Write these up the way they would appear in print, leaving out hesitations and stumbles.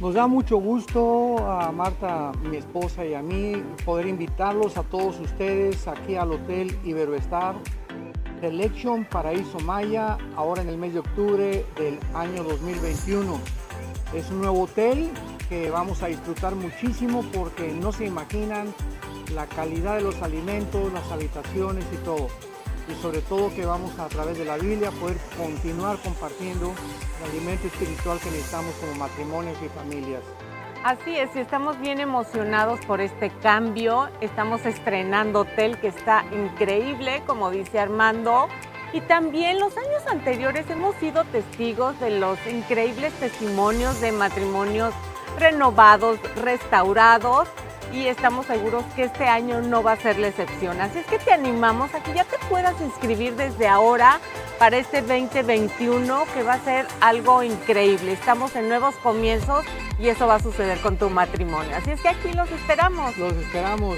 Nos da mucho gusto a Marta, mi esposa, y a mí poder invitarlos a todos ustedes aquí al Hotel Iberoestar Selection Paraíso Maya, ahora en el mes de octubre del año 2021. Es un nuevo hotel que vamos a disfrutar muchísimo porque no se imaginan la calidad de los alimentos, las habitaciones y todo. Y sobre todo que vamos a través de la Biblia poder continuar compartiendo el alimento espiritual que necesitamos como matrimonios y familias. Así es, y estamos bien emocionados por este cambio. Estamos estrenando hotel que está increíble, como dice Armando. Y también los años anteriores hemos sido testigos de los increíbles testimonios de matrimonios renovados, restaurados. Y estamos seguros que este año no va a ser la excepción. Así es que te animamos a que ya te puedas inscribir desde ahora para este 2021, que va a ser algo increíble. Estamos en nuevos comienzos y eso va a suceder con tu matrimonio. Así es que aquí los esperamos. Los esperamos.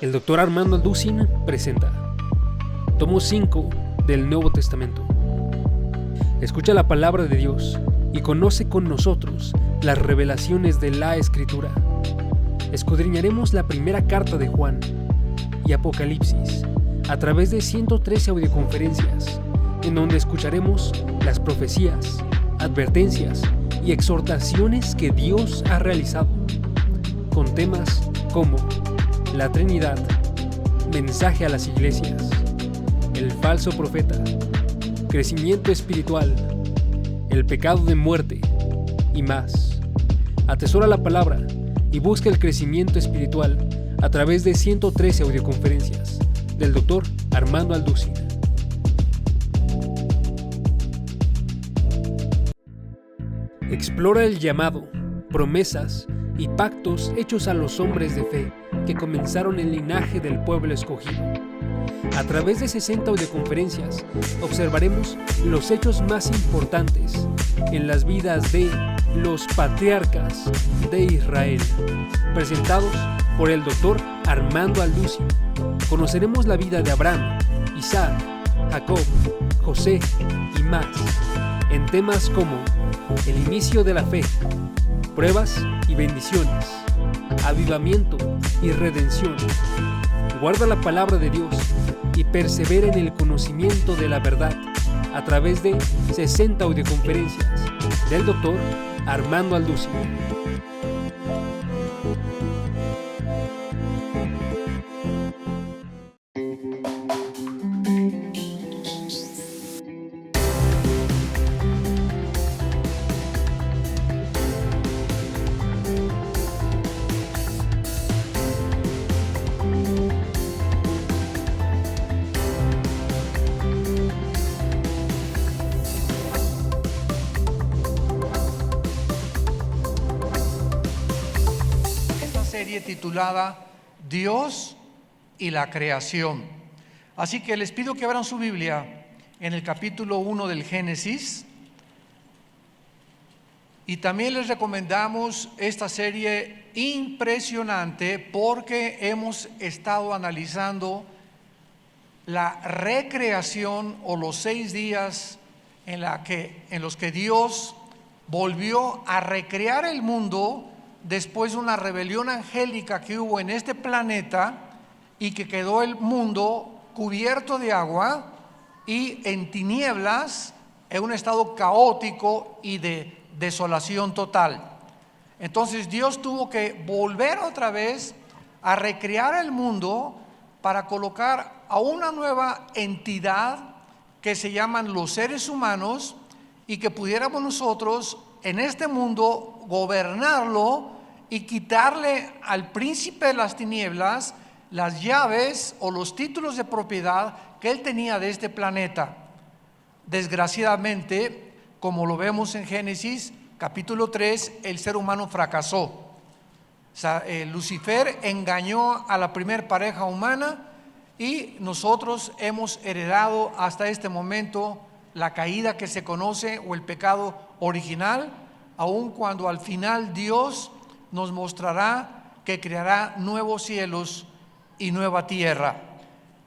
El Dr. Armando Alducin presenta Tomo 5 del Nuevo Testamento. Escucha la palabra de Dios y conoce con nosotros las revelaciones de la Escritura. Escudriñaremos la primera carta de Juan y Apocalipsis a través de 113 audioconferencias, en donde escucharemos las profecías, advertencias y exhortaciones que Dios ha realizado, con temas como la Trinidad, mensaje a las iglesias, el falso profeta, crecimiento espiritual, el pecado de muerte y más. Atesora la palabra y busca el crecimiento espiritual a través de 113 audioconferencias del Dr. Armando Alducin. Explora el llamado, promesas y pactos hechos a los hombres de fe que comenzaron el linaje del pueblo escogido. A través de 60 audioconferencias observaremos los hechos más importantes en las vidas de los patriarcas de Israel, presentados por el Dr. Armando Alducin. Conoceremos la vida de Abraham, Isaac, Jacob, José y más, en temas como el inicio de la fe, pruebas y bendiciones, avivamiento y redención. Guarda la palabra de Dios y persevera en el conocimiento de la verdad a través de 60 audioconferencias del Dr. Armando Alducin. Serie titulada Dios y la creación. Así que les pido que abran su Biblia en el capítulo 1 del Génesis, y también les recomendamos esta serie impresionante porque hemos estado analizando la recreación o los 6 días en los que Dios volvió a recrear el mundo después de una rebelión angélica que hubo en este planeta y que quedó el mundo cubierto de agua y en tinieblas, en un estado caótico y de desolación total. Entonces Dios tuvo que volver otra vez a recrear el mundo para colocar a una nueva entidad que se llaman los seres humanos, y que pudiéramos nosotros en este mundo gobernarlo y quitarle al príncipe de las tinieblas las llaves o los títulos de propiedad que él tenía de este planeta. Desgraciadamente, como lo vemos en Génesis capítulo 3, el ser humano fracasó. O sea, Lucifer engañó a la primer pareja humana y nosotros hemos heredado hasta este momento la caída que se conoce o el pecado original, aun cuando al final Dios nos mostrará que creará nuevos cielos y nueva tierra.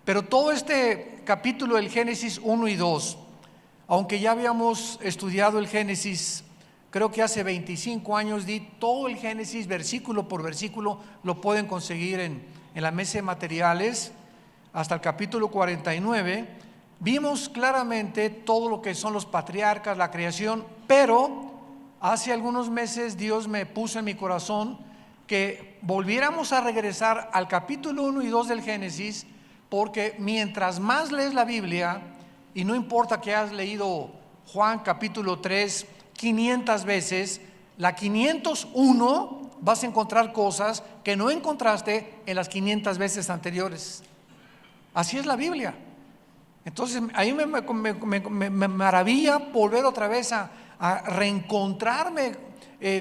Pero todo este capítulo del Génesis 1 y 2, aunque ya habíamos estudiado el Génesis, creo que hace 25 años, di todo el Génesis versículo por versículo, lo pueden conseguir en la mesa de materiales, hasta el capítulo 49, vimos claramente todo lo que son los patriarcas, la creación, pero hace algunos meses Dios me puso en mi corazón que volviéramos a regresar al capítulo 1 y 2 del Génesis, porque mientras más lees la Biblia, y no importa que hayas leído Juan capítulo 3 500 veces, la 501 vas a encontrar cosas que no encontraste en las 500 veces anteriores. Así es la Biblia. Entonces ahí me maravilla volver otra vez a reencontrarme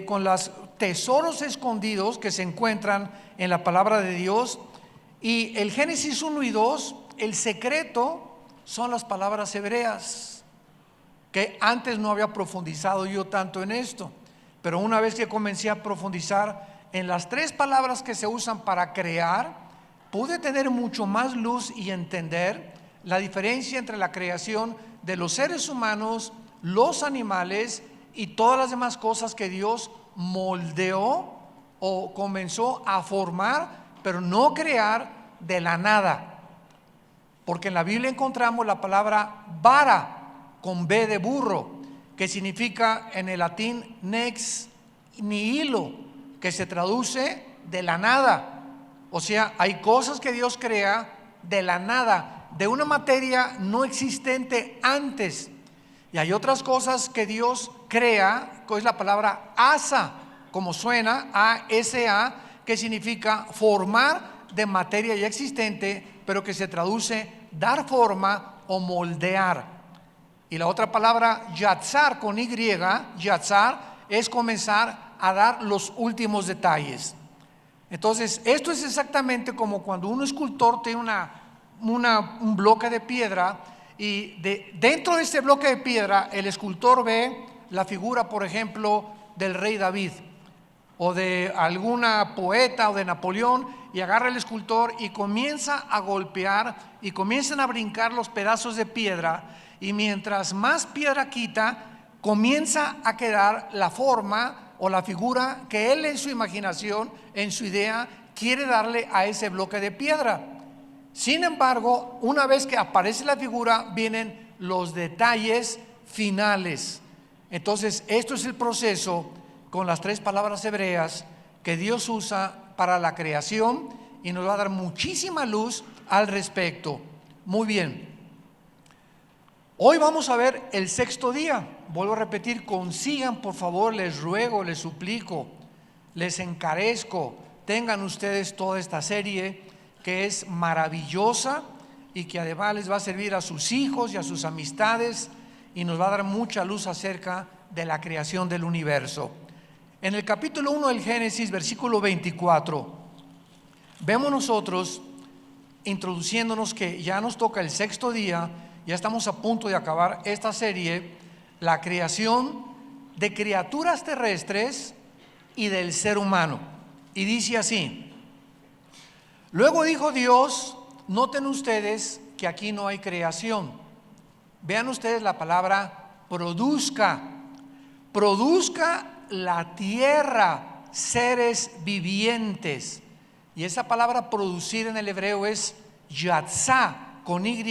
con los tesoros escondidos que se encuentran en la palabra de Dios. Y el Génesis 1 y 2, el secreto son las palabras hebreas, que antes no había profundizado yo tanto en esto, pero una vez que comencé a profundizar en las tres palabras que se usan para crear, pude tener mucho más luz y entender la diferencia entre la creación de los seres humanos, los animales y todas las demás cosas que Dios moldeó o comenzó a formar, pero no crear de la nada. Porque en la Biblia encontramos la palabra vara, con B de burro, que significa en el latín nex nihilo, que se traduce de la nada. O sea, hay cosas que Dios crea de la nada, de una materia no existente antes. Y hay otras cosas que Dios crea, que es la palabra asa, como suena, A-S-A, que significa formar de materia ya existente, pero que se traduce dar forma o moldear. Y la otra palabra, yatzar, con Y, yatzar, es comenzar a dar los últimos detalles. Entonces, esto es exactamente como cuando un escultor tiene un bloque de piedra y dentro de este bloque de piedra el escultor ve la figura, por ejemplo, del rey David o de alguna poeta o de Napoleón, y agarra el escultor y comienza a golpear y comienzan a brincar los pedazos de piedra, y mientras más piedra quita, comienza a quedar la forma o la figura que él en su imaginación, en su idea, quiere darle a ese bloque de piedra. Sin embargo, una vez que aparece la figura, vienen los detalles finales. Entonces, esto es el proceso con las tres palabras hebreas que Dios usa para la creación, y nos va a dar muchísima luz al respecto. Muy bien. Hoy vamos a ver el sexto día. Vuelvo a repetir, consigan, por favor, les ruego, les suplico, les encarezco, tengan ustedes toda esta serie que es maravillosa y que además les va a servir a sus hijos y a sus amistades, y nos va a dar mucha luz acerca de la creación del universo. En el capítulo 1 del Génesis, versículo 24, vemos nosotros introduciéndonos que ya nos toca el sexto día, ya estamos a punto de acabar esta serie, la creación de criaturas terrestres y del ser humano. Y dice así: luego dijo Dios, noten ustedes que aquí no hay creación. Vean ustedes la palabra produzca. Produzca la tierra seres vivientes. Y esa palabra producir en el hebreo es yatzá, con Y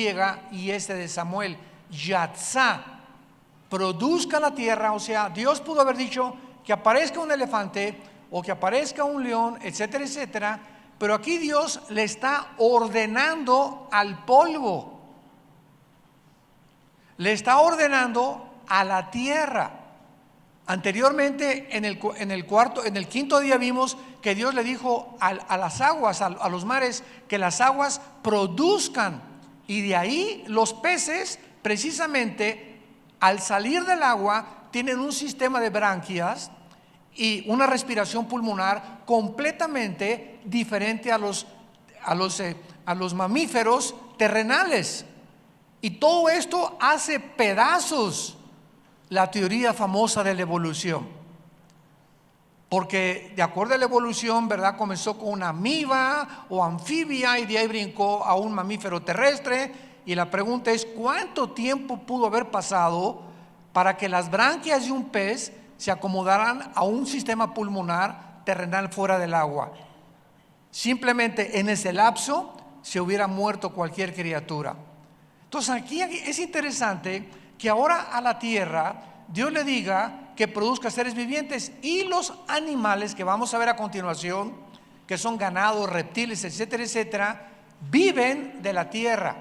y S de Samuel, yatzá. Produzca la tierra. O sea, Dios pudo haber dicho que aparezca un elefante o que aparezca un león, etcétera, etcétera, pero aquí Dios le está ordenando al polvo, le está ordenando a la tierra. Anteriormente en el quinto día vimos que Dios le dijo a las aguas, a los mares, que las aguas produzcan, y de ahí los peces, precisamente al salir del agua, tienen un sistema de branquias y una respiración pulmonar completamente diferente a a los mamíferos terrenales. Y todo esto hace pedazos la teoría famosa de la evolución. Porque de acuerdo a la evolución, ¿verdad? Comenzó con una amiba o anfibia y de ahí brincó a un mamífero terrestre. Y la pregunta es, ¿cuánto tiempo pudo haber pasado para que las branquias de un pez se acomodaran a un sistema pulmonar terrenal fuera del agua? Simplemente en ese lapso se hubiera muerto cualquier criatura. Entonces aquí es interesante que ahora a la tierra Dios le diga que produzca seres vivientes, y los animales que vamos a ver a continuación, que son ganados, reptiles, etcétera, etcétera, viven de la tierra.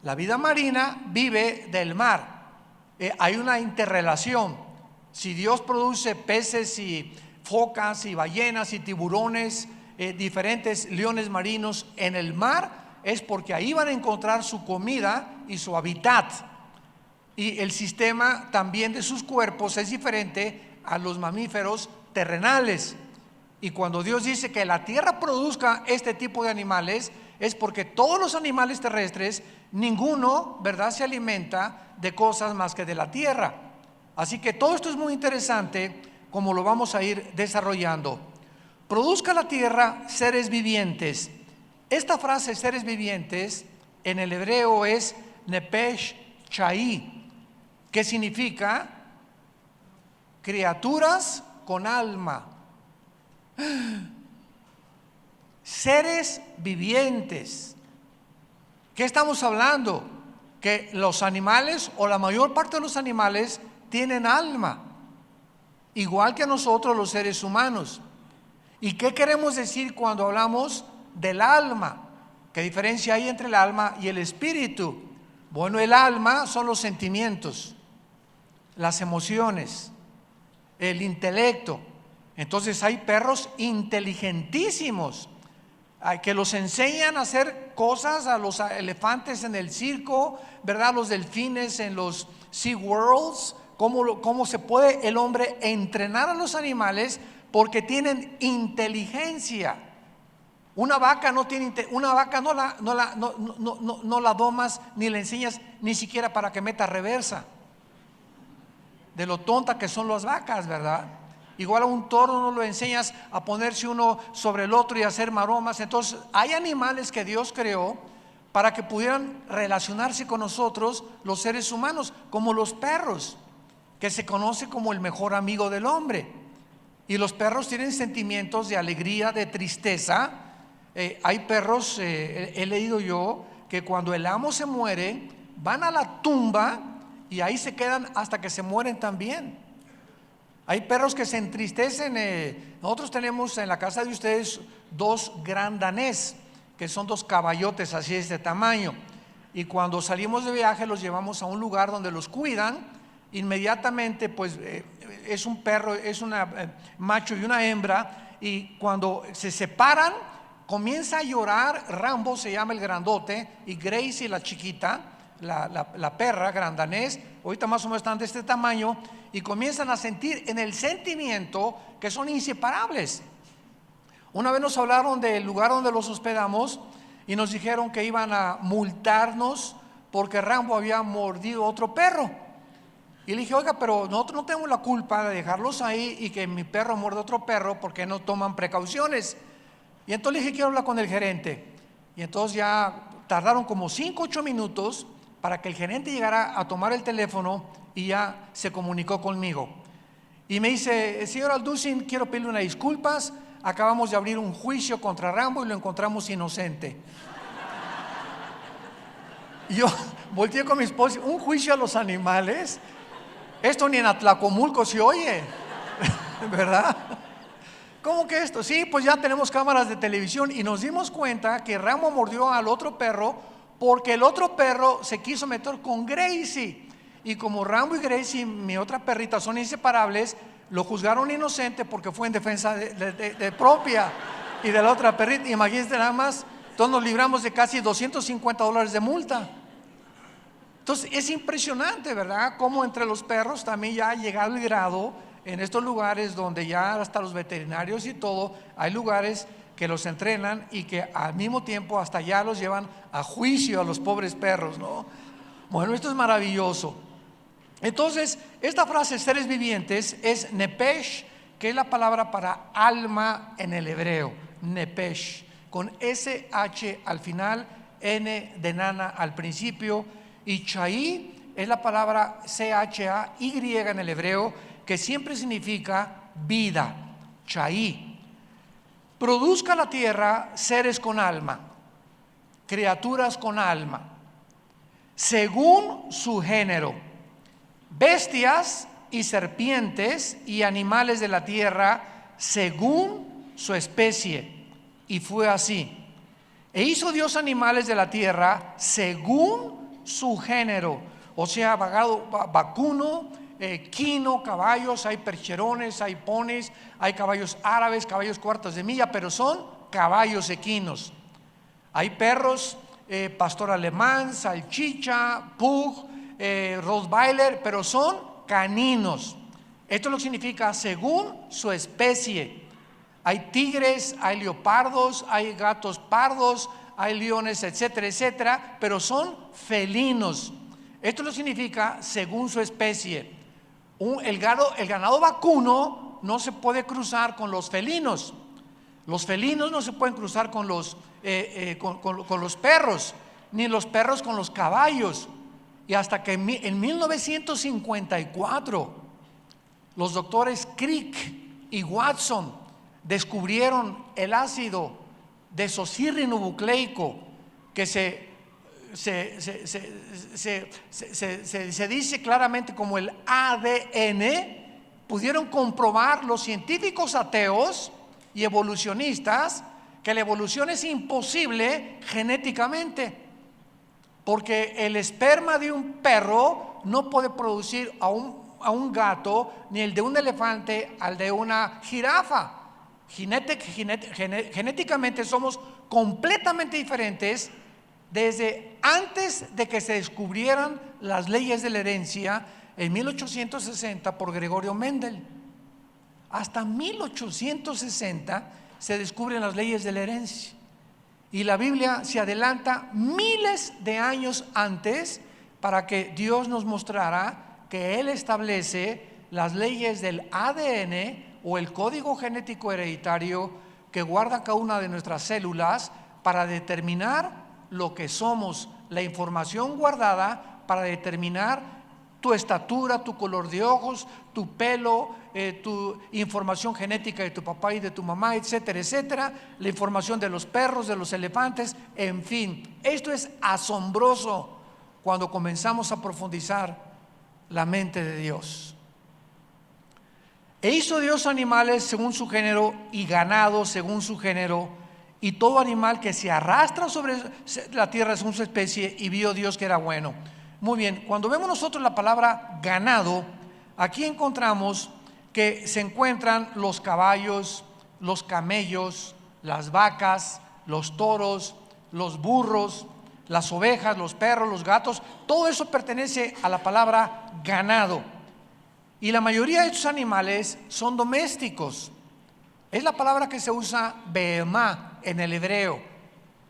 La vida marina vive del mar. Hay una interrelación. Si Dios produce peces y focas y ballenas y tiburones, diferentes leones marinos en el mar, es porque ahí van a encontrar su comida y su hábitat. Y el sistema también de sus cuerpos es diferente a los mamíferos terrenales. Y cuando Dios dice que la tierra produzca este tipo de animales, es porque todos los animales terrestres, ninguno, ¿verdad?, se alimenta de cosas más que de la tierra. Así que todo esto es muy interesante, como lo vamos a ir desarrollando. Produzca la tierra seres vivientes. Esta frase, seres vivientes, en el hebreo es Nepesh Chai, que significa criaturas con alma. Seres vivientes. ¿Qué estamos hablando? Que los animales, o la mayor parte de los animales, tienen alma, igual que nosotros los seres humanos. ¿Y qué queremos decir cuando hablamos del alma? ¿Qué diferencia hay entre el alma y el espíritu? Bueno, el alma son los sentimientos, las emociones, el intelecto. Entonces hay perros inteligentísimos que los enseñan a hacer cosas, a los elefantes en el circo, ¿verdad? Los delfines en los Sea Worlds. ¿Cómo se puede el hombre entrenar a los animales? Porque tienen inteligencia. Una vaca no tiene una vaca no la domas ni le enseñas ni siquiera para que meta reversa. De lo tonta que son las vacas, ¿verdad? Igual a un toro no lo enseñas a ponerse uno sobre el otro y hacer maromas. Entonces hay animales que Dios creó para que pudieran relacionarse con nosotros, los seres humanos, como los perros, que se conoce como el mejor amigo del hombre. Y los perros tienen sentimientos de alegría, de tristeza. Hay perros, he leído yo, que cuando el amo se muere, van a la tumba y ahí se quedan hasta que se mueren también. Hay perros que se entristecen. Nosotros tenemos en la casa de ustedes 2 gran danés, que son 2 caballotes así de este tamaño. Y cuando salimos de viaje los llevamos a un lugar donde los cuidan. Inmediatamente pues es un perro, es un macho y una hembra, y cuando se separan comienza a llorar. Rambo se llama el grandote y Gracie la chiquita, la perra gran danés, ahorita más o menos están de este tamaño, y comienzan a sentir en el sentimiento que son inseparables. Una vez nos hablaron del lugar donde los hospedamos y nos dijeron que iban a multarnos porque Rambo había mordido a otro perro. Y le dije, oiga, pero nosotros no tenemos la culpa de dejarlos ahí y que mi perro muerde a otro perro, porque no toman precauciones. Y entonces le dije, quiero hablar con el gerente. Y entonces ya tardaron como 5 o 8 minutos para que el gerente llegara a tomar el teléfono, y ya se comunicó conmigo. Y me dice, señor Alducin, quiero pedirle unas disculpas. Acabamos de abrir un juicio contra Rambo y lo encontramos inocente. Y yo volteé con mi esposa, ¿un juicio a los animales? Esto ni en Atlacomulco se oye, ¿verdad? ¿Cómo que esto? Sí, pues ya tenemos cámaras de televisión y nos dimos cuenta que Rambo mordió al otro perro porque el otro perro se quiso meter con Gracie. Y como Rambo y Gracie, mi otra perrita, son inseparables, lo juzgaron inocente porque fue en defensa de propia y de la otra perrita. Imagínense nada más, entonces nos libramos de casi $250 de multa. Entonces es impresionante, ¿verdad? Cómo entre los perros también ya ha llegado el grado en estos lugares donde ya hasta los veterinarios y todo, hay lugares que los entrenan y que al mismo tiempo hasta allá los llevan a juicio a los pobres perros, ¿no? Bueno, esto es maravilloso. Entonces, esta frase seres vivientes es nepesh, que es la palabra para alma en el hebreo, nepesh, con SH al final, N de nana al principio, y chaí es la palabra CHAY en el hebreo, que siempre significa vida, chaí. Produzca la tierra seres con alma, criaturas con alma, según su género, bestias y serpientes y animales de la tierra según su especie. Y fue así. E hizo Dios animales de la tierra según su género, o sea, vacuno, quino, caballos, hay percherones, hay ponis, hay caballos árabes, caballos cuartos de milla, pero son caballos equinos. Hay perros, pastor alemán, salchicha, pug, rottweiler, pero son caninos. Esto lo significa según su especie. Hay tigres, hay leopardos, hay gatos pardos, hay leones, etcétera, etcétera, pero son felinos. Esto lo significa según su especie. El ganado vacuno no se puede cruzar con los felinos. Los felinos no se pueden cruzar con los perros, ni los perros con los caballos. Y hasta que en 1954 los doctores Crick y Watson descubrieron el ácido desoxirribonucleico, que se dice claramente como el ADN. Pudieron comprobar los científicos ateos y evolucionistas que la evolución es imposible genéticamente, porque el esperma de un perro no puede producir a un gato, ni el de un elefante al de una jirafa. Genéticamente somos completamente diferentes desde antes de que se descubrieran las leyes de la herencia en 1860 por Gregorio Mendel. Hasta 1860 se descubren las leyes de la herencia, y la Biblia se adelanta miles de años antes para que Dios nos mostrara que Él establece las leyes del ADN o el código genético hereditario que guarda cada una de nuestras células para determinar lo que somos, la información guardada para determinar tu estatura, tu color de ojos, tu pelo, tu información genética de tu papá y de tu mamá, etcétera, etcétera, la información de los perros, de los elefantes, en fin. Esto es asombroso cuando comenzamos a profundizar la mente de Dios. E hizo Dios animales según su género y ganado según su género, y todo animal que se arrastra sobre la tierra según su especie, y vio Dios que era bueno. Muy bien, cuando vemos nosotros la palabra ganado, aquí encontramos que se encuentran los caballos, los camellos, las vacas, los toros, los burros, las ovejas, los perros, los gatos. Todo eso pertenece a la palabra ganado, y la mayoría de estos animales son domésticos. Es la palabra que se usa behemá en el hebreo,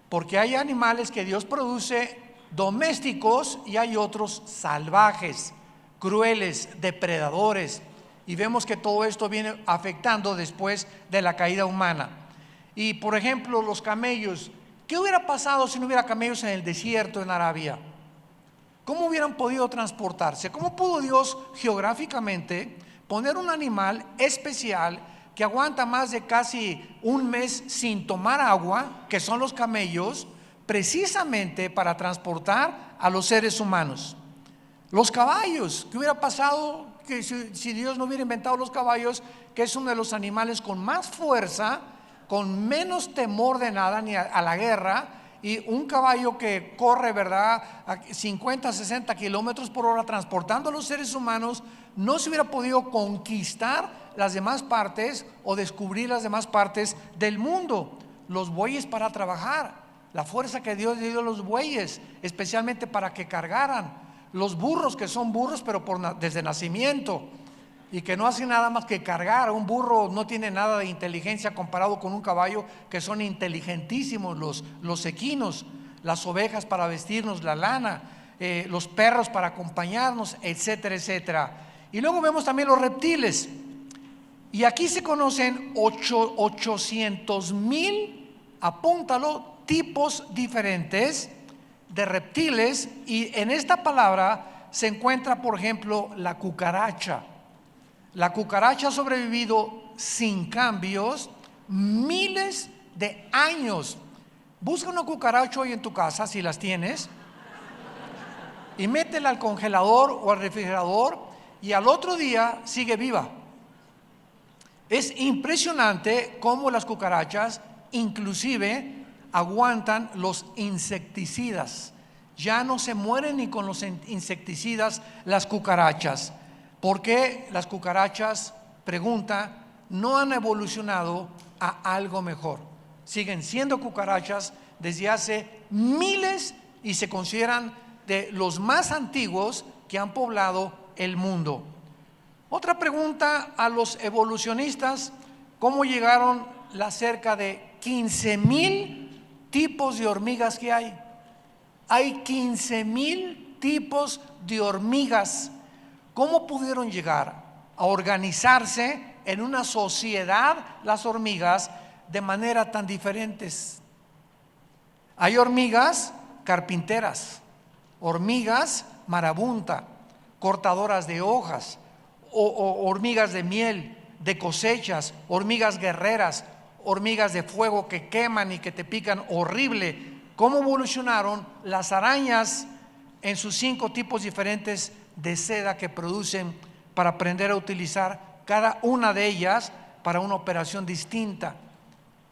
porque hay animales que Dios produce domésticos y hay otros salvajes, crueles, depredadores, y vemos que todo esto viene afectando después de la caída humana. Y por ejemplo, los camellos, ¿qué hubiera pasado si no hubiera camellos en el desierto en Arabia? ¿Cómo hubieran podido transportarse? ¿Cómo pudo Dios geográficamente poner un animal especial que aguanta más de casi un mes sin tomar agua, que son los camellos, precisamente para transportar a los seres humanos? Los caballos, ¿qué hubiera pasado que si Dios no hubiera inventado los caballos, que es uno de los animales con más fuerza, con menos temor de nada, ni a la guerra? Y un caballo que corre, ¿verdad?, a 50, 60 kilómetros por hora transportando a los seres humanos, no se hubiera podido conquistar las demás partes o descubrir las demás partes del mundo. Los bueyes para trabajar, la fuerza que Dios le dio a los bueyes, especialmente para que cargaran. Los burros, que son burros pero desde nacimiento. y que no hacen nada más que cargar. Un burro no tiene nada de inteligencia comparado con un caballo, que son inteligentísimos los equinos, las ovejas para vestirnos, la lana, los perros para acompañarnos, etcétera, etcétera. Y luego vemos también los reptiles. Y aquí se conocen 800,000, apúntalo, tipos diferentes de reptiles. Y en esta palabra se encuentra, por ejemplo, la cucaracha. La cucaracha ha sobrevivido sin cambios miles de años. Busca una cucaracha hoy en tu casa, si las tienes, y métela al congelador o al refrigerador, y al otro día sigue viva. Es impresionante cómo las cucarachas inclusive aguantan los insecticidas. Ya no se mueren ni con los insecticidas las cucarachas. ¿Por qué las cucarachas, pregunta, no han evolucionado a algo mejor? Siguen siendo cucarachas desde hace miles y se consideran de los más antiguos que han poblado el mundo. Otra pregunta a los evolucionistas: ¿cómo llegaron las cerca de 15,000 tipos de hormigas que hay? Hay 15,000 tipos de hormigas. ¿Cómo pudieron llegar a organizarse en una sociedad las hormigas de manera tan diferentes? Hay hormigas carpinteras, hormigas marabunta, cortadoras de hojas, o hormigas de miel, de cosechas, hormigas guerreras, hormigas de fuego que queman y que te pican horrible. ¿Cómo evolucionaron las arañas en sus 5 tipos diferentes de seda que producen para aprender a utilizar cada una de ellas para una operación distinta?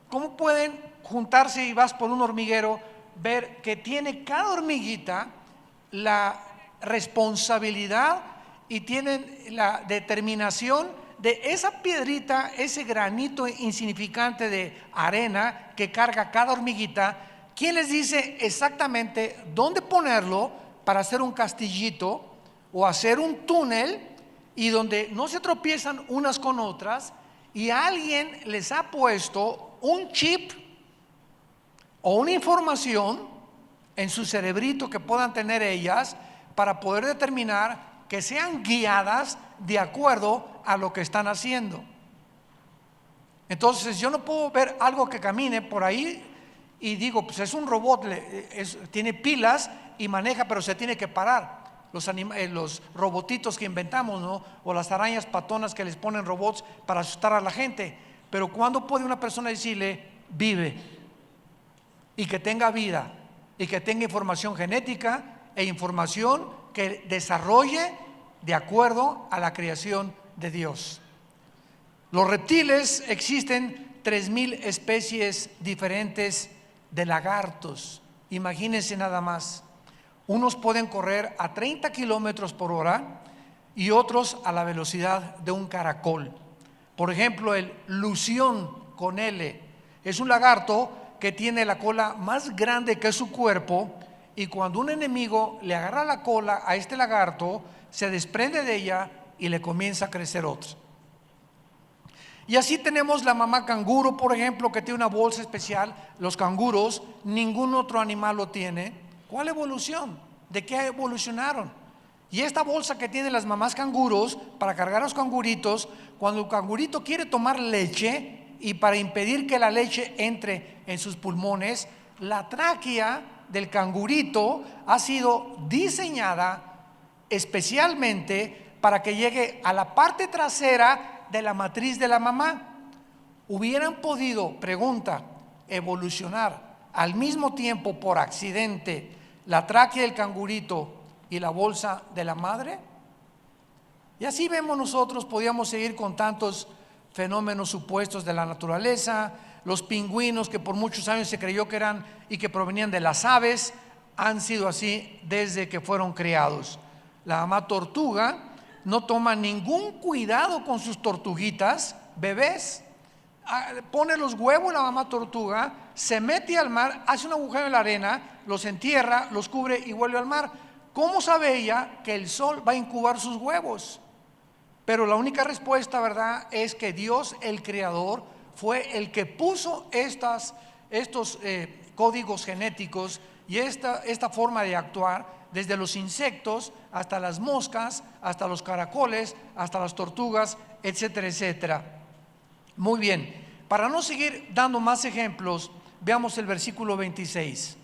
¿Cómo pueden juntarse y vas por un hormiguero, ver que tiene cada hormiguita la responsabilidad y tienen la determinación de esa piedrita, ese granito insignificante de arena que carga cada hormiguita? ¿Quién les dice exactamente dónde ponerlo para hacer un castillito o hacer un túnel y donde no se tropiezan unas con otras? Y alguien les ha puesto un chip o una información en su cerebrito que puedan tener ellas para poder determinar que sean guiadas de acuerdo a lo que están haciendo. Entonces yo no puedo ver algo que camine por ahí y digo, pues es un robot, tiene pilas y maneja, pero se tiene que parar. Los robotitos que inventamos, ¿no? O las arañas patonas que les ponen robots para asustar a la gente. Pero ¿cuándo puede una persona decirle vive y que tenga vida y que tenga información genética e información que desarrolle de acuerdo a la creación de Dios? Los reptiles, existen 3,000 especies diferentes de lagartos. Imagínense nada más. Unos pueden correr a 30 kilómetros por hora y otros a la velocidad de un caracol. Por ejemplo, el lución con L es un lagarto que tiene la cola más grande que su cuerpo, y cuando un enemigo le agarra la cola a este lagarto, se desprende de ella y le comienza a crecer otra. Y así tenemos la mamá canguro, por ejemplo, que tiene una bolsa especial. Los canguros, ningún otro animal lo tiene. ¿Cuál evolución? ¿De qué evolucionaron? Y esta bolsa que tienen las mamás canguros para cargar a los canguritos, cuando el cangurito quiere tomar leche, y para impedir que la leche entre en sus pulmones, la tráquea del cangurito ha sido diseñada especialmente para que llegue a la parte trasera de la matriz de la mamá. ¿Hubieran podido, pregunta, evolucionar al mismo tiempo por accidente la tráquea del cangurito y la bolsa de la madre? Y así vemos nosotros, podíamos seguir con tantos fenómenos supuestos de la naturaleza. Los pingüinos, que por muchos años se creyó que eran y que provenían de las aves, han sido así desde que fueron creados. La mamá tortuga no toma ningún cuidado con sus tortuguitas bebés. Pone los huevos la mamá tortuga, se mete al mar, hace un agujero en la arena, los entierra, los cubre y vuelve al mar. ¿Cómo sabe ella que el sol va a incubar sus huevos? Pero la única respuesta, ¿verdad?, es que Dios, el creador, fue el que puso estos códigos genéticos y esta forma de actuar, desde los insectos hasta las moscas, hasta los caracoles, hasta las tortugas, etcétera, etcétera. Muy bien, para no seguir dando más ejemplos, veamos el versículo 26.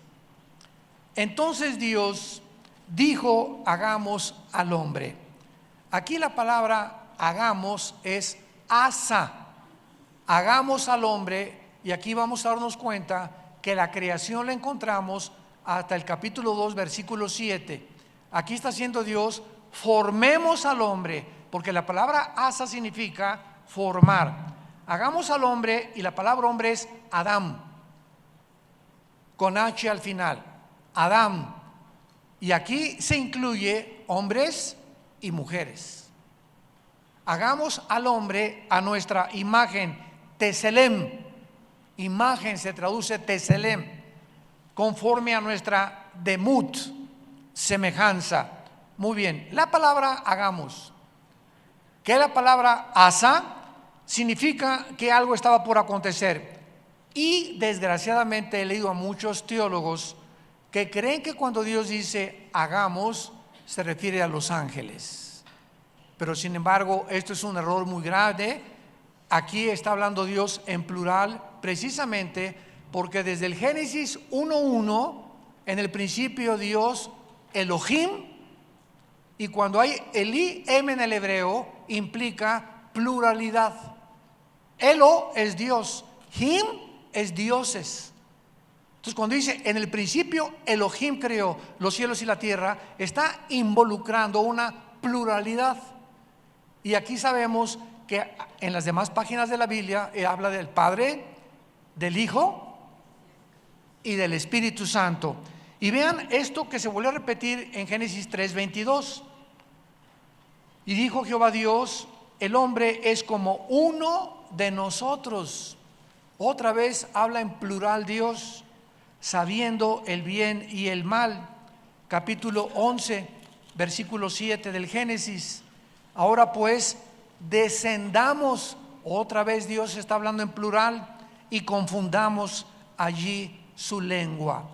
Entonces Dios dijo: hagamos al hombre. Aquí la palabra hagamos es asa. Hagamos al hombre, y aquí vamos a darnos cuenta que la creación la encontramos hasta el capítulo 2, versículo 7. Aquí está haciendo Dios: formemos al hombre, porque la palabra asa significa formar. Hagamos al hombre, y la palabra hombre es Adam, con H al final, Adam. Y aquí se incluye hombres y mujeres. Hagamos al hombre a nuestra imagen, Teselem. Imagen se traduce Teselem, conforme a nuestra demut, semejanza. Muy bien, la palabra hagamos, que la palabra asa, significa que algo estaba por acontecer. Y desgraciadamente he leído a muchos teólogos que creen que cuando Dios dice hagamos, se refiere a los ángeles. Pero sin embargo, esto es un error muy grave. Aquí está hablando Dios en plural, precisamente porque desde el Génesis 1:1, en el principio Dios, Elohim, y cuando hay Eli, en el hebreo, implica pluralidad. Elo es Dios, Him es dioses. Entonces cuando dice en el principio Elohim creó los cielos y la tierra, está involucrando una pluralidad. Y aquí sabemos que en las demás páginas de la Biblia habla del Padre, del Hijo y del Espíritu Santo. Y vean esto que se vuelve a repetir en Génesis 3:22. Y dijo Jehová Dios: el hombre es como uno de nosotros. Otra vez habla en plural Dios, sabiendo el bien y el mal. Capítulo 11, versículo 7 del Génesis. Ahora pues, descendamos. Otra vez Dios está hablando en plural, y confundamos allí su lengua.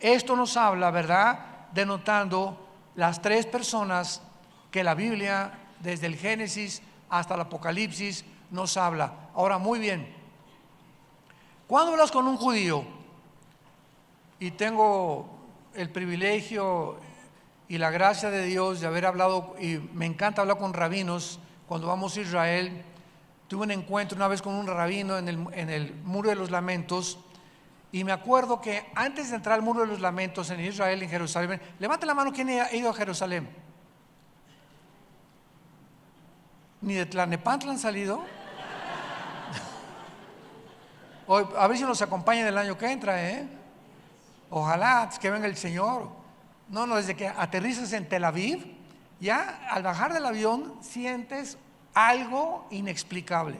Esto nos habla, ¿verdad?, denotando las tres personas que la Biblia, desde el Génesis hasta el Apocalipsis, nos habla. Ahora, muy bien, cuando hablas con un judío, y tengo el privilegio y la gracia de Dios de haber hablado, y me encanta hablar con rabinos cuando vamos a Israel. Tuve un encuentro una vez con un rabino en el Muro de los Lamentos, y me acuerdo que antes de entrar al Muro de los Lamentos en Israel, en Jerusalén, levante la mano quien ha ido a Jerusalén. ¿Ni de Tlalnepantla han salido? Hoy, a ver si nos acompañan el año que entra, Ojalá que venga el Señor. No, desde que aterrizas en Tel Aviv, ya al bajar del avión sientes algo inexplicable.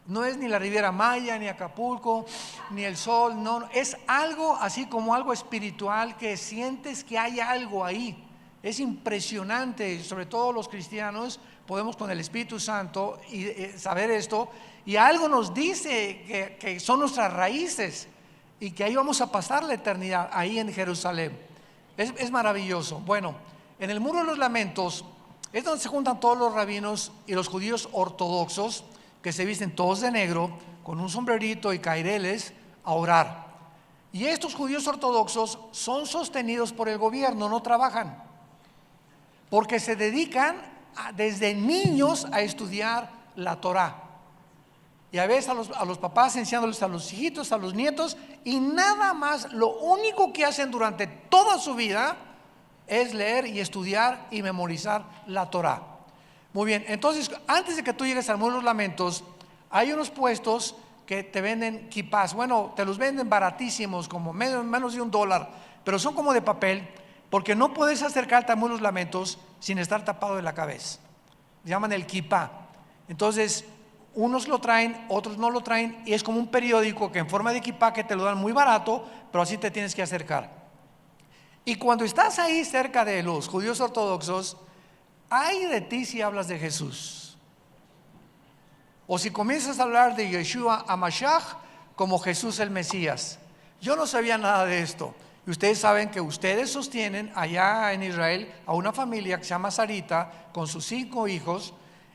No es ni la Riviera Maya, ni Acapulco, ni el sol, no, es algo así como algo espiritual, que sientes que hay algo ahí. Es impresionante. Sobre todo los cristianos podemos con el Espíritu Santo y saber esto, y algo nos dice que son nuestras raíces y que ahí vamos a pasar la eternidad, ahí en Jerusalén. Es maravilloso. Bueno, en el Muro de los Lamentos es donde se juntan todos los rabinos y los judíos ortodoxos, que se visten todos de negro, con un sombrerito y caireles, a orar. Y estos judíos ortodoxos son sostenidos por el gobierno, no trabajan, porque se dedican desde niños a estudiar la Torá. Y a veces a los papás enseñándoles a los hijitos, a los nietos, y nada más, lo único que hacen durante toda su vida es leer y estudiar y memorizar la Torá. Muy bien, entonces antes de que tú llegues al Muro de los Lamentos, hay unos puestos que te venden kipás. Bueno, te los venden baratísimos, como menos de $1, pero son como de papel, porque no puedes acercarte al Muro de los Lamentos sin estar tapado de la cabeza. Se llaman el kipá. Entonces unos lo traen, otros no lo traen, y es como un periódico que en forma de kipá, que te lo dan muy barato, pero así te tienes que acercar. Y cuando estás ahí cerca de los judíos ortodoxos, ay de ti si hablas de Jesús. o si comienzas a hablar de Yeshua HaMashiach como Jesús el Mesías. Yo no sabía nada de esto. Y ustedes saben que ustedes sostienen allá en Israel a una familia que se llama Sarita con sus 5 hijos,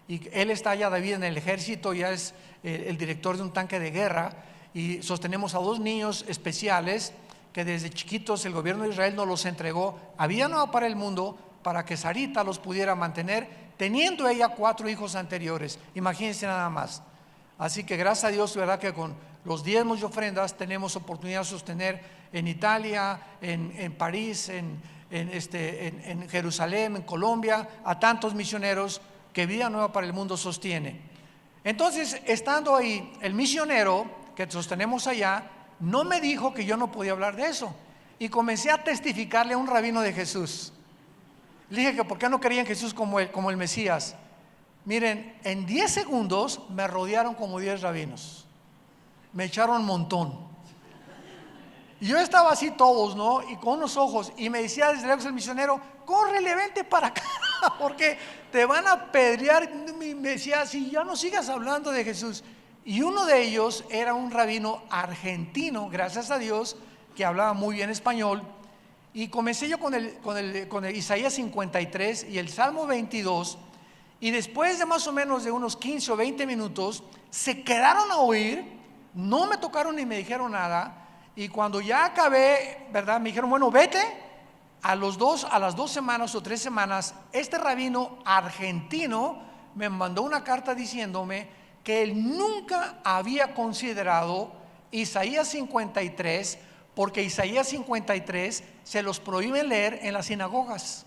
y él está allá, David, en el ejército, ya es el director de un tanque de guerra, y sostenemos a 2 niños especiales que desde chiquitos el gobierno de Israel nos los entregó a Vida Nueva para el Mundo, para que Sarita los pudiera mantener, teniendo ella 4 hijos anteriores. Imagínense nada más. Así que gracias a Dios, verdad que con los diezmos y ofrendas tenemos oportunidad de sostener en Italia, en París, en Jerusalén, en Colombia, a tantos misioneros que Vida Nueva para el Mundo sostiene. Entonces, estando ahí, el misionero que sostenemos allá no me dijo que yo no podía hablar de eso, y comencé a testificarle a un rabino de Jesús. Le dije que por qué no creía en Jesús como el Mesías. Miren, en 10 segundos me rodearon como 10 rabinos, me echaron un montón. Y yo estaba así todos, ¿no? Y con unos ojos, y me decía desde lejos el misionero: córrele, vente para acá, porque te van a apedrear. Me decía: si ya no sigas hablando de Jesús. Y uno de ellos era un rabino argentino, gracias a Dios, que hablaba muy bien español. Y comencé yo con el Isaías 53 y el Salmo 22. Y después de más o menos de unos 15 o 20 minutos, se quedaron a oír, no me tocaron ni me dijeron nada. Y cuando ya acabé, ¿verdad?, me dijeron: bueno, vete. A las 2 semanas o 3 semanas, este rabino argentino me mandó una carta diciéndome que él nunca había considerado Isaías 53, porque Isaías 53 se los prohíbe leer en las sinagogas.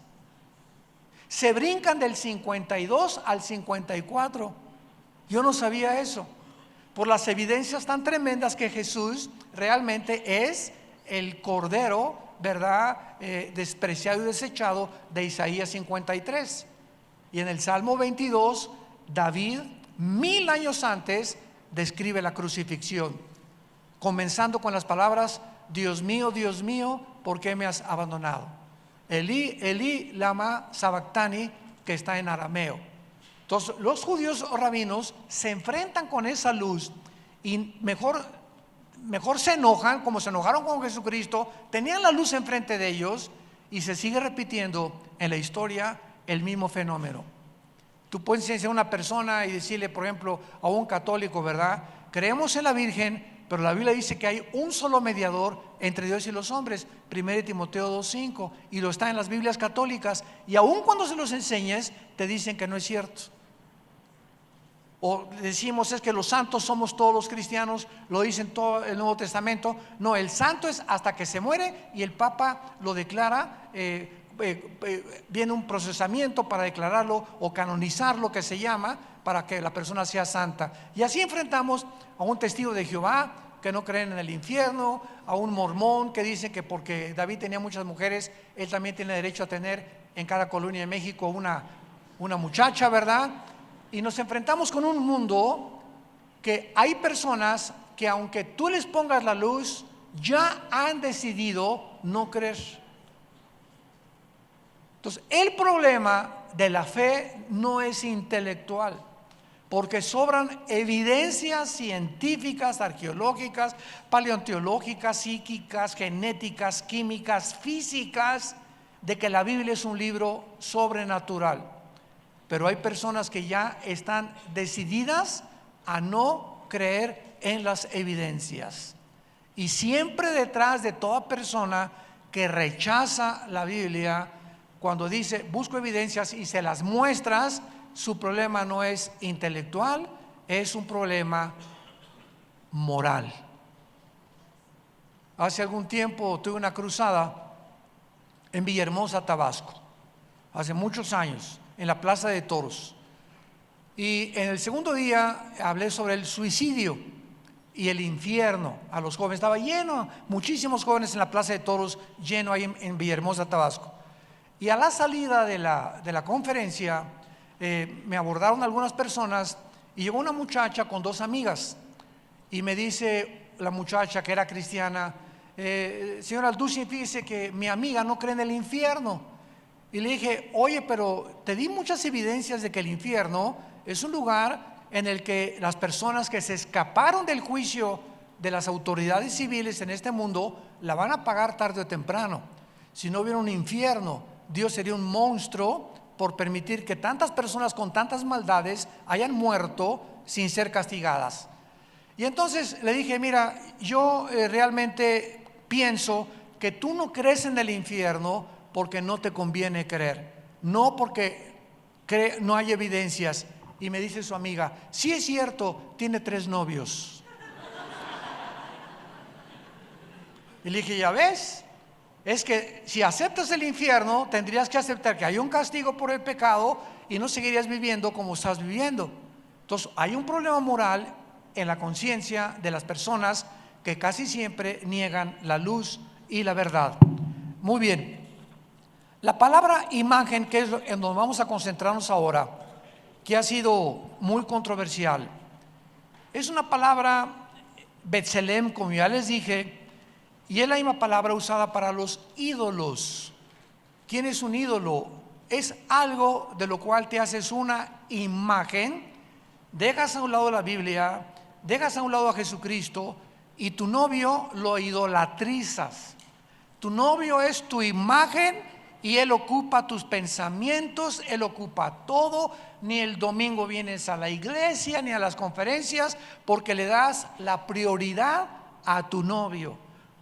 Se brincan del 52 al 54. Yo no sabía eso, por las evidencias tan tremendas que Jesús realmente es el Cordero, ¿verdad?, despreciado y desechado de Isaías 53. Y en el Salmo 22, David, 1000 años antes, describe la crucifixión, comenzando con las palabras: Dios mío, ¿por qué me has abandonado? Elí, Elí, lama sabactani, que está en arameo. Entonces los judíos o rabinos se enfrentan con esa luz, y mejor se enojan, como se enojaron con Jesucristo. Tenían la luz enfrente de ellos, y se sigue repitiendo en la historia el mismo fenómeno. Tú puedes enseñar a una persona y decirle, por ejemplo, a un católico, ¿verdad?, creemos en la Virgen, pero la Biblia dice que hay un solo mediador entre Dios y los hombres, 1 Timoteo 2:5, y lo está en las Biblias católicas, y aun cuando se los enseñes, te dicen que no es cierto. O decimos: es que los santos somos todos los cristianos, lo dice en todo el Nuevo Testamento. No, el santo es hasta que se muere y el Papa lo declara. Viene un procesamiento para declararlo o canonizarlo, que se llama, para que la persona sea santa. Y así enfrentamos a un testigo de Jehová que no creen en el infierno, a un mormón que dice que porque David tenía muchas mujeres, él también tiene derecho a tener en cada colonia de México una muchacha, ¿verdad? Y nos enfrentamos con un mundo que hay personas que, aunque tú les pongas la luz, ya han decidido no creer. Entonces, el problema de la fe no es intelectual, porque sobran evidencias científicas, arqueológicas, paleontológicas, psíquicas, genéticas, químicas, físicas, de que la Biblia es un libro sobrenatural. Pero hay personas que ya están decididas a no creer en las evidencias. Y siempre detrás de toda persona que rechaza la Biblia, cuando dice busco evidencias y se las muestras, su problema no es intelectual, es un problema moral. Hace algún tiempo tuve una cruzada en Villahermosa, Tabasco, hace muchos años, en la Plaza de Toros. Y en el segundo día hablé sobre el suicidio y el infierno a los jóvenes. Estaba lleno, muchísimos jóvenes en la Plaza de Toros, lleno ahí en Villahermosa, Tabasco. Y a la salida de la conferencia me abordaron algunas personas, y llegó una muchacha con 2 amigas, y me dice la muchacha, que era cristiana: señora Alducin, fíjese que mi amiga no cree en el infierno. Y le dije: oye, pero te di muchas evidencias de que el infierno es un lugar en el que las personas que se escaparon del juicio de las autoridades civiles en este mundo la van a pagar tarde o temprano. Si no hubiera un infierno, Dios sería un monstruo por permitir que tantas personas con tantas maldades hayan muerto sin ser castigadas. Y entonces le dije, mira, yo realmente pienso que tú no crees en el infierno porque no te conviene creer, no porque no hay evidencias. Y me dice su amiga, sí es cierto, tiene 3 novios. Y le dije, ya ves, es que si aceptas el infierno, tendrías que aceptar que hay un castigo por el pecado y no seguirías viviendo como estás viviendo. Entonces hay un problema moral en la conciencia de las personas que casi siempre niegan la luz y la verdad. Muy bien, la palabra imagen, que es en donde vamos a concentrarnos ahora, que ha sido muy controversial, es una palabra Betselem, como ya les dije, y es la misma palabra usada para los ídolos. ¿Quién es un ídolo? Es algo de lo cual te haces una imagen, dejas a un lado la Biblia, dejas a un lado a Jesucristo y tu novio lo idolatrizas. Tu novio es tu imagen y él ocupa tus pensamientos, él ocupa todo. Ni el domingo vienes a la iglesia ni a las conferencias porque le das la prioridad a tu novio.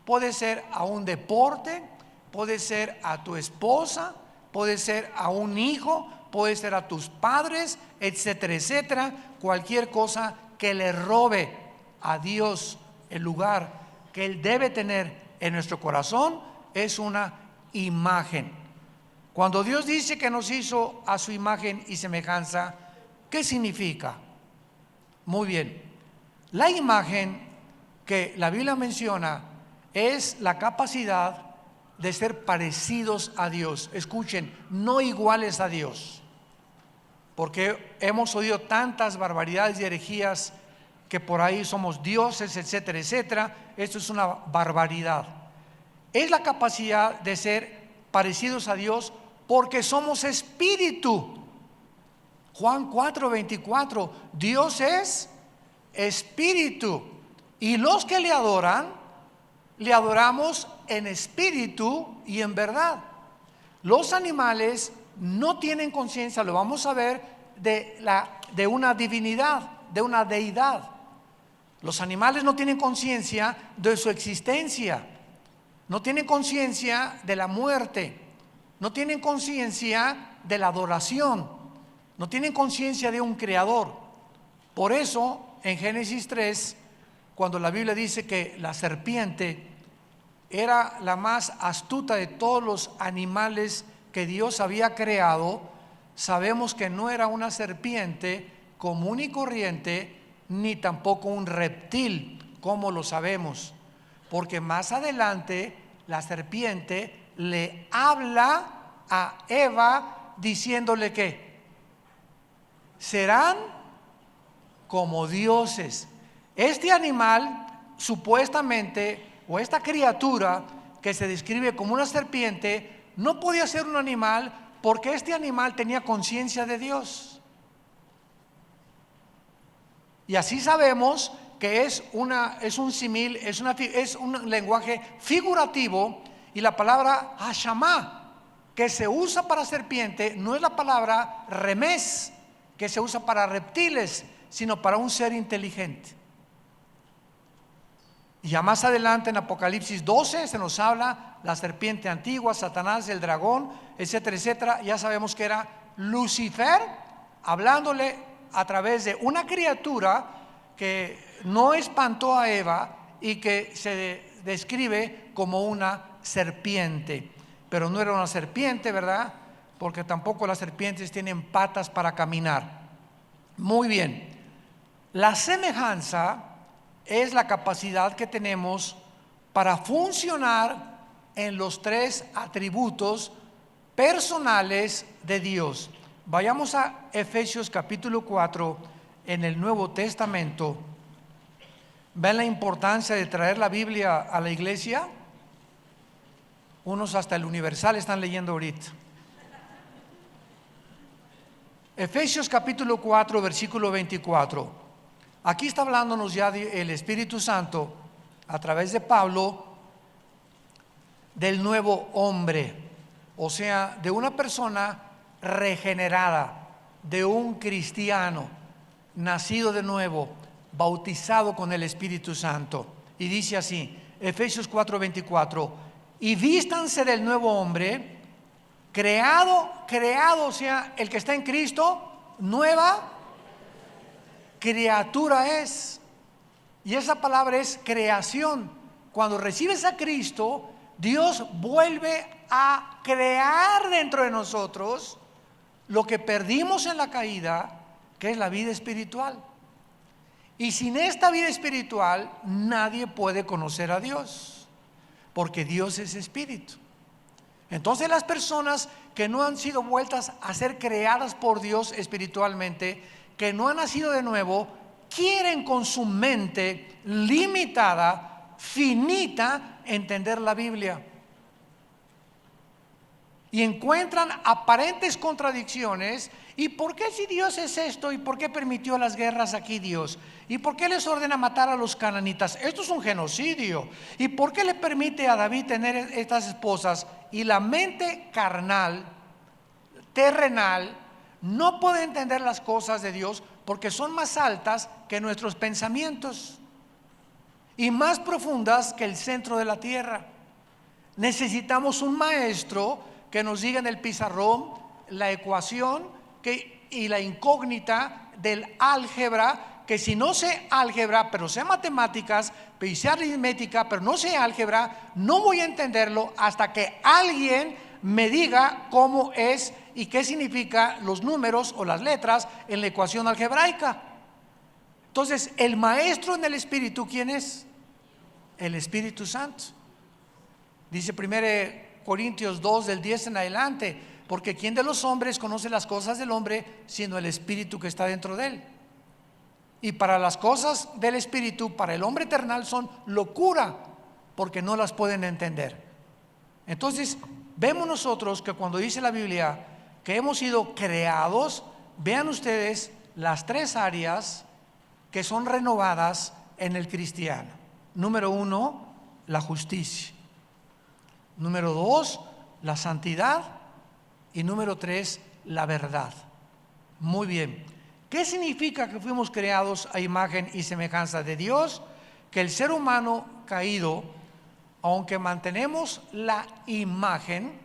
Puede ser a un deporte, puede ser a tu esposa, puede ser a un hijo, puede ser a tus padres, etcétera, etcétera. Cualquier cosa que le robe a Dios el lugar que Él debe tener en nuestro corazón es una imagen. Cuando Dios dice que nos hizo a su imagen y semejanza, ¿qué significa? Muy bien, la imagen que la Biblia menciona es la capacidad de ser parecidos a Dios. Escuchen, no iguales a Dios, porque hemos oído tantas barbaridades y herejías que por ahí somos dioses, etcétera, etcétera. Esto es una barbaridad. Es la capacidad de ser parecidos a Dios porque somos espíritu. Juan 4:24, Dios es espíritu y los que le adoran, le adoramos en espíritu y en verdad. Los animales no tienen conciencia, lo vamos a ver, de una divinidad, de una deidad. Los animales no tienen conciencia de su existencia, no tienen conciencia de la muerte, no tienen conciencia de la adoración, no tienen conciencia de un creador. Por eso en Génesis 3, cuando la Biblia dice que la serpiente era la más astuta de todos los animales que Dios había creado, sabemos que no era una serpiente común y corriente, ni tampoco un reptil, como lo sabemos, porque más adelante la serpiente le habla a Eva diciéndole que serán como dioses. Este animal supuestamente, o esta criatura que se describe como una serpiente, no podía ser un animal porque este animal tenía conciencia de Dios. Y así sabemos que es un símil, es un lenguaje figurativo, y la palabra Hashamá, que se usa para serpiente, no es la palabra remes, que se usa para reptiles, sino para un ser inteligente. Y ya más adelante en Apocalipsis 12 se nos habla la serpiente antigua, Satanás, el dragón, etcétera, etcétera. Ya sabemos que era Lucifer hablándole a través de una criatura que no espantó a Eva y que se describe como una serpiente, pero no era una serpiente, ¿verdad? Porque tampoco las serpientes tienen patas para caminar. Muy bien, la semejanza es la capacidad que tenemos para funcionar en los 3 atributos personales de Dios. Vayamos a Efesios capítulo 4 en el Nuevo Testamento. ¿Ven la importancia de traer la Biblia a la iglesia? Unos hasta el Universal están leyendo ahorita. Efesios capítulo 4, versículo 24. Aquí está hablándonos ya el Espíritu Santo a través de Pablo del nuevo hombre, o sea, de una persona regenerada, de un cristiano nacido de nuevo, bautizado con el Espíritu Santo. Y dice así, Efesios 4:24, y vístanse del nuevo hombre, creado, o sea, el que está en Cristo, nueva criatura es. Y esa palabra es creación. Cuando recibes a Cristo, Dios vuelve a crear dentro de nosotros lo que perdimos en la caída, que es la vida espiritual. Y sin esta vida espiritual nadie puede conocer a Dios, porque Dios es espíritu. Entonces las personas que no han sido vueltas a ser creadas por Dios espiritualmente, que no han nacido de nuevo, quieren con su mente limitada, finita, entender la Biblia. Y encuentran aparentes contradicciones. ¿Y por qué si Dios es esto? ¿Y por qué permitió las guerras aquí Dios? ¿Y por qué les ordena matar a los cananitas? Esto es un genocidio. ¿Y por qué le permite a David tener estas esposas? Y la mente carnal, terrenal, no puede entender las cosas de Dios porque son más altas que nuestros pensamientos y más profundas que el centro de la tierra. Necesitamos un maestro que nos diga en el pizarrón la ecuación y la incógnita del álgebra, que si no sé álgebra, pero sé matemáticas, pero sé aritmética, pero no sé álgebra, no voy a entenderlo hasta que alguien me diga cómo es y qué significa los números o las letras en la ecuación algebraica. Entonces, el maestro en el Espíritu, ¿quién es? El Espíritu Santo. Dice 1 Corintios 2 del 10 en adelante, porque ¿quién de los hombres conoce las cosas del hombre sino el Espíritu que está dentro de él? Y para las cosas del Espíritu, para el hombre terrenal son locura, porque no las pueden entender. Entonces, vemos nosotros que cuando dice la Biblia que hemos sido creados, vean ustedes las tres áreas que son renovadas en el cristiano. Número 1, la justicia. Número 2, la santidad. Y número 3, la verdad. Muy bien. ¿Qué significa que fuimos creados a imagen y semejanza de Dios? Que el ser humano caído, aunque mantenemos la imagen,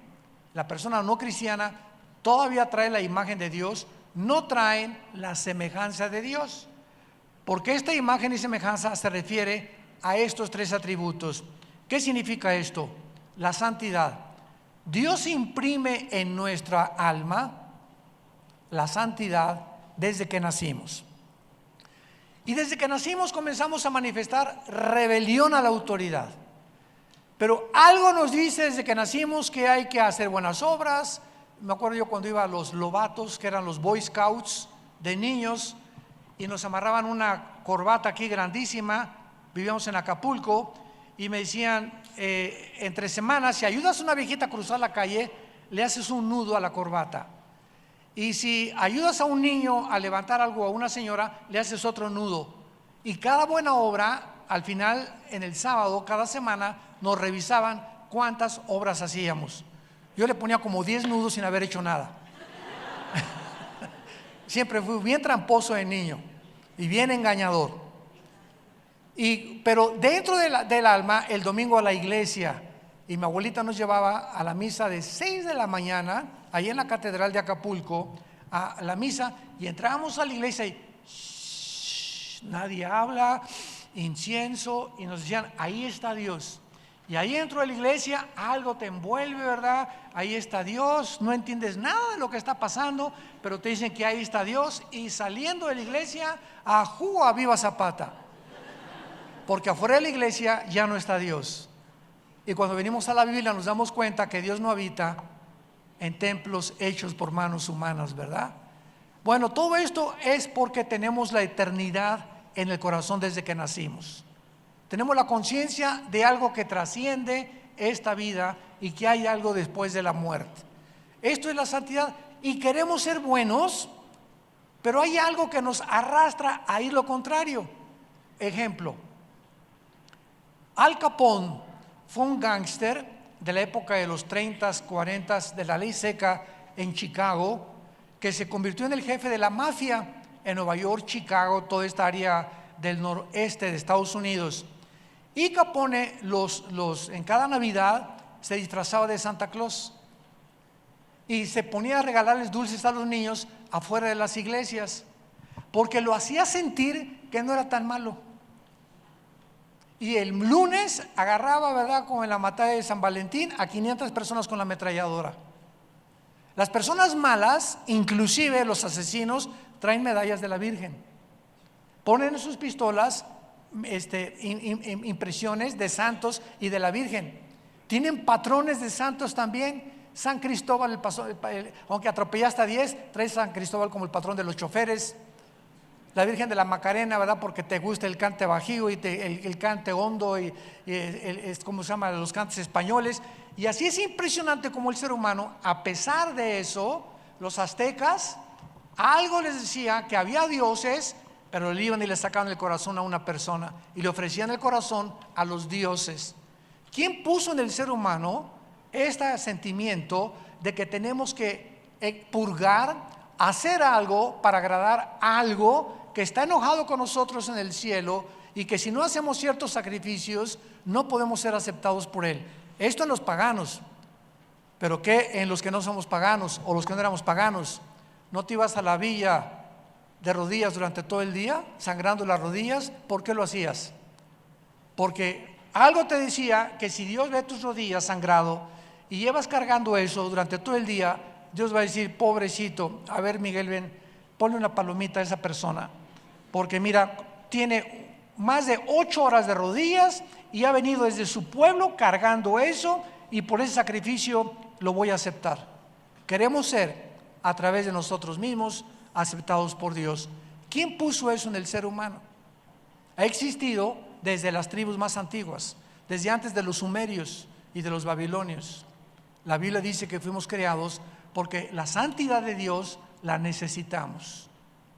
la persona no cristiana todavía trae la imagen de Dios, no traen la semejanza de Dios. Porque esta imagen y semejanza se refiere a estos tres atributos. ¿Qué significa esto? La santidad. Dios imprime en nuestra alma la santidad desde que nacimos. Y desde que nacimos comenzamos a manifestar rebelión a la autoridad. Pero algo nos dice desde que nacimos que hay que hacer buenas obras. Me acuerdo yo cuando iba a los lobatos, que eran los Boy Scouts de niños, y nos amarraban una corbata aquí grandísima. Vivíamos en Acapulco y me decían, entre semanas, si ayudas a una viejita a cruzar la calle, le haces un nudo a la corbata. Y si ayudas a un niño a levantar algo, a una señora, le haces otro nudo. Y cada buena obra, al final, en el sábado, cada semana, nos revisaban cuántas obras hacíamos. Yo le ponía como 10 nudos sin haber hecho nada. Siempre fui bien tramposo de niño y bien engañador. Pero dentro del alma, el domingo a la iglesia, y mi abuelita nos llevaba a la misa de 6 de la mañana, ahí en la catedral de Acapulco, a la misa, y entrábamos a la iglesia y nadie habla, incienso, y nos decían, ahí está Dios. Y ahí dentro de la iglesia algo te envuelve, ¿verdad? Ahí está Dios, no entiendes nada de lo que está pasando, pero te dicen que ahí está Dios, y saliendo de la iglesia, a viva Zapata. Porque afuera de la iglesia ya no está Dios. Y cuando venimos a la Biblia nos damos cuenta que Dios no habita en templos hechos por manos humanas, ¿verdad? Bueno, todo esto es porque tenemos la eternidad en el corazón desde que nacimos. Tenemos la conciencia de algo que trasciende esta vida y que hay algo después de la muerte. Esto es la santidad. Y queremos ser buenos, Pero hay algo que nos arrastra a ir lo contrario. Ejemplo, Al Capone fue un gángster de la época de los 30s, 40s, de la ley seca en Chicago, que se convirtió en el jefe de la mafia en Nueva York, Chicago, toda esta área del noreste de Estados Unidos. Y Capone en cada Navidad se disfrazaba de Santa Claus y se ponía a regalarles dulces a los niños afuera de las iglesias, porque lo hacía sentir que no era tan malo. Y el lunes agarraba, ¿verdad?, como en la batalla de San Valentín, a 500 personas con la ametralladora. Las personas malas, inclusive los asesinos, traen medallas de la Virgen. Ponen en sus pistolas impresiones de santos y de la Virgen. Tienen patrones de santos también. San Cristóbal, aunque atropellaste a 10, trae San Cristóbal como el patrón de los choferes. La Virgen de la Macarena, ¿verdad?, porque te gusta el cante bajío y el cante hondo y ¿cómo se llama?, los cantes españoles. Y así es impresionante como el ser humano, a pesar de eso, los aztecas, algo les decía que había dioses, pero le iban y le sacaban el corazón a una persona y le ofrecían el corazón a los dioses. ¿Quién puso en el ser humano este sentimiento de que tenemos que purgar, hacer algo para agradar a algo que está enojado con nosotros en el cielo, y que si no hacemos ciertos sacrificios no podemos ser aceptados por él? Esto en los paganos, pero ¿qué en los que no somos paganos o los que no éramos paganos? ¿No te ibas a la villa de rodillas durante todo el día, sangrando las rodillas? ¿Por qué lo hacías? Porque algo te decía que si Dios ve tus rodillas sangrado y llevas cargando eso durante todo el día, Dios va a decir: pobrecito, a ver, Miguel, ven, ponle una palomita a esa persona, porque mira, tiene más de 8 horas de rodillas y ha venido desde su pueblo cargando eso, y por ese sacrificio lo voy a aceptar. Queremos ser, a través de nosotros mismos, aceptados por Dios. ¿Quién puso eso en el ser humano? Ha existido desde las tribus más antiguas, desde antes de los sumerios y de los babilonios. La Biblia dice que fuimos creados porque la santidad de Dios la necesitamos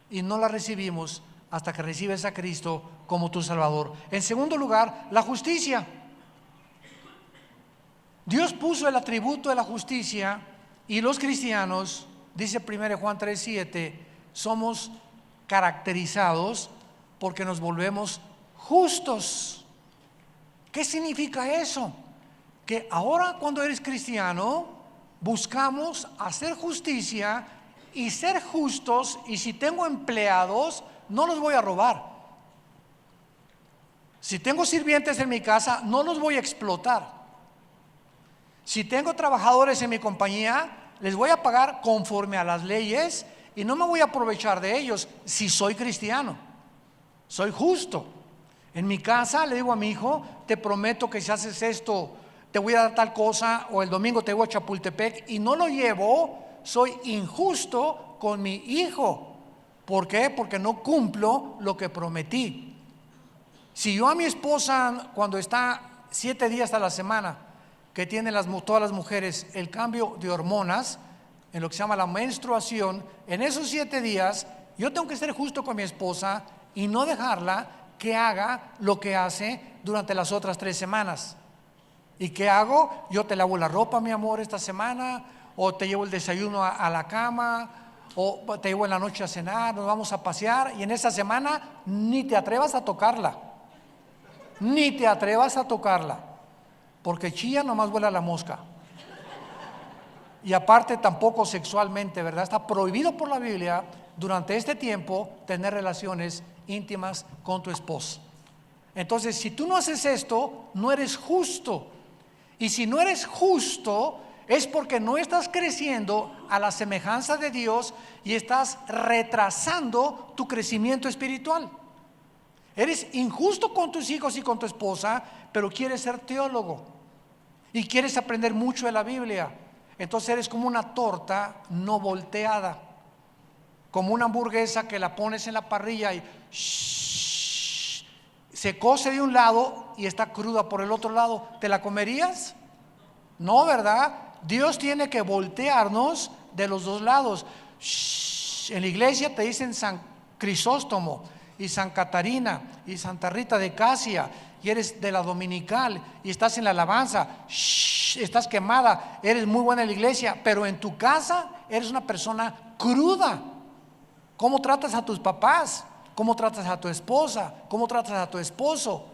y no la recibimos hasta que recibes a Cristo como tu Salvador. En segundo lugar, la justicia. Dios puso el atributo de la justicia, y los cristianos, dice 1 Juan 3:7, somos caracterizados porque nos volvemos justos. ¿Qué significa eso? Que ahora, cuando eres cristiano, buscamos hacer justicia y ser justos, y si tengo empleados, no los voy a robar. Si tengo sirvientes en mi casa, no los voy a explotar. Si tengo trabajadores en mi compañía, les voy a pagar conforme a las leyes y no me voy a aprovechar de ellos. Si soy cristiano, soy justo. En mi casa le digo a mi hijo: te prometo que si haces esto te voy a dar tal cosa, o el domingo te voy a Chapultepec, y no lo llevo, soy injusto con mi hijo. ¿Por qué? Porque no cumplo lo que prometí. Si yo a mi esposa, cuando está 7 días a la semana, que tienen todas las mujeres el cambio de hormonas, en lo que se llama la menstruación, en esos 7 días yo tengo que ser justo con mi esposa y no dejarla que haga lo que hace durante las otras 3 semanas. ¿Y qué hago? Yo te lavo la ropa, mi amor, esta semana, o te llevo el desayuno a la cama, o te llevo en la noche a cenar, nos vamos a pasear, y en esa semana ni te atrevas a tocarla, ni te atrevas a tocarla, porque chilla nomás vuela la mosca. Y aparte tampoco sexualmente, ¿verdad? Está prohibido por la Biblia durante este tiempo tener relaciones íntimas con tu esposo. Entonces, si tú no haces esto, no eres justo. Y si no eres justo, es porque no estás creciendo a la semejanza de Dios y estás retrasando tu crecimiento espiritual. Eres injusto con tus hijos y con tu esposa, pero quieres ser teólogo y quieres aprender mucho de la Biblia. Entonces eres como una torta no volteada, como una hamburguesa que la pones en la parrilla y se cose de un lado y está cruda por el otro lado. ¿Te la comerías? No, ¿verdad? Dios tiene que voltearnos de los dos lados. En la iglesia te dicen San Crisóstomo y San Catarina y Santa Rita de Casia, y eres de la dominical y estás en la alabanza, estás quemada, eres muy buena en la iglesia, pero en tu casa eres una persona cruda. ¿Cómo tratas a tus papás? ¿Cómo tratas a tu esposa? ¿Cómo tratas a tu esposo?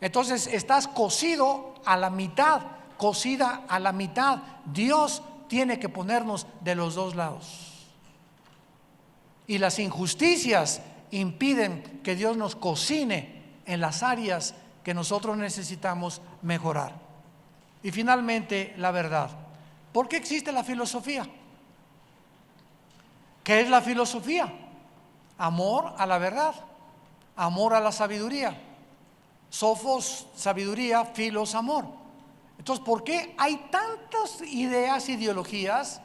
Entonces estás cocido a la mitad, cocida a la mitad. Dios tiene que ponernos de los dos lados. Y las injusticias impiden que Dios nos cocine en las áreas que nosotros necesitamos mejorar. Y finalmente, la verdad. ¿Por qué existe la filosofía? ¿Qué es la filosofía? Amor a la verdad, amor a la sabiduría. Sofos, sabiduría; filos, amor. Entonces, ¿por qué hay tantas ideas, ideologías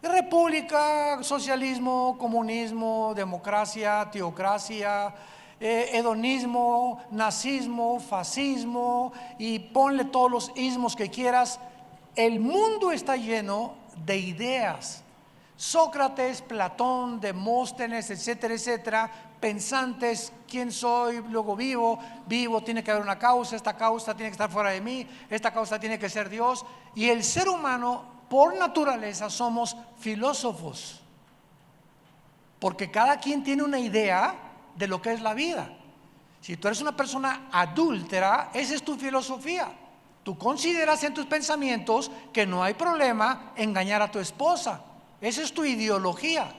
de república, socialismo, comunismo, democracia, teocracia, hedonismo, nazismo, fascismo, y ponle todos los ismos que quieras? El mundo está lleno de ideas. Sócrates, Platón, Demóstenes, etcétera, etcétera, pensantes: quién soy, luego vivo, tiene que haber una causa, esta causa tiene que estar fuera de mí, esta causa tiene que ser Dios. Y el ser humano, por naturaleza, somos filósofos, porque cada quien tiene una idea de lo que es la vida. Si tú eres una persona adúltera, esa es tu filosofía. Tú consideras en tus pensamientos que no hay problema engañar a tu esposa. Esa es tu ideología.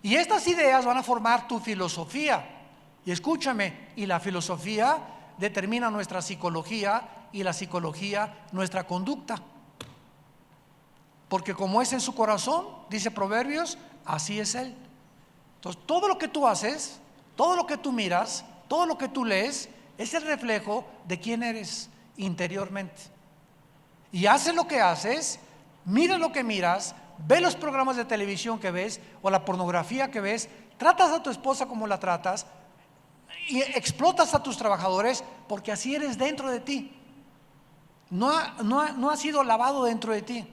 Y estas ideas van a formar tu filosofía. Y escúchame, y la filosofía determina nuestra psicología, y la psicología nuestra conducta. Porque como es en su corazón, dice Proverbios, así es él. Entonces, todo lo que tú haces, todo lo que tú miras, todo lo que tú lees, es el reflejo de quién eres interiormente. Y haces lo que haces, miras lo que miras, ves los programas de televisión que ves o la pornografía que ves, tratas a tu esposa como la tratas y explotas a tus trabajadores, porque así eres dentro de ti. No ha sido lavado dentro de ti.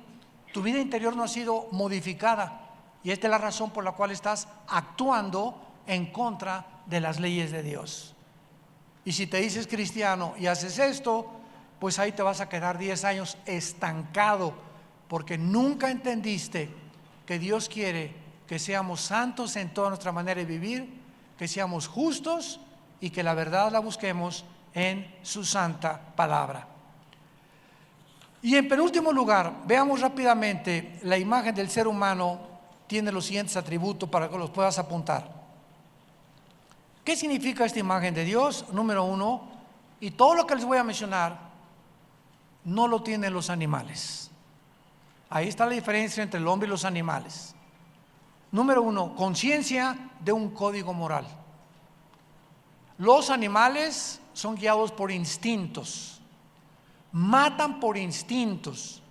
Tu vida interior no ha sido modificada, y esta es la razón por la cual estás actuando en contra de las leyes de Dios. Y si te dices cristiano y haces esto, pues ahí te vas a quedar 10 años estancado, porque nunca entendiste que Dios quiere que seamos santos en toda nuestra manera de vivir, que seamos justos y que la verdad la busquemos en su santa palabra. Y en penúltimo lugar, veamos rápidamente, la imagen del ser humano tiene los siguientes atributos para que los puedas apuntar. ¿Qué significa esta imagen de Dios? Número 1, y todo lo que les voy a mencionar no lo tienen los animales. Ahí está la diferencia entre el hombre y los animales. Número 1, conciencia de un código moral. Los animales son guiados por instintos, matan por instintos.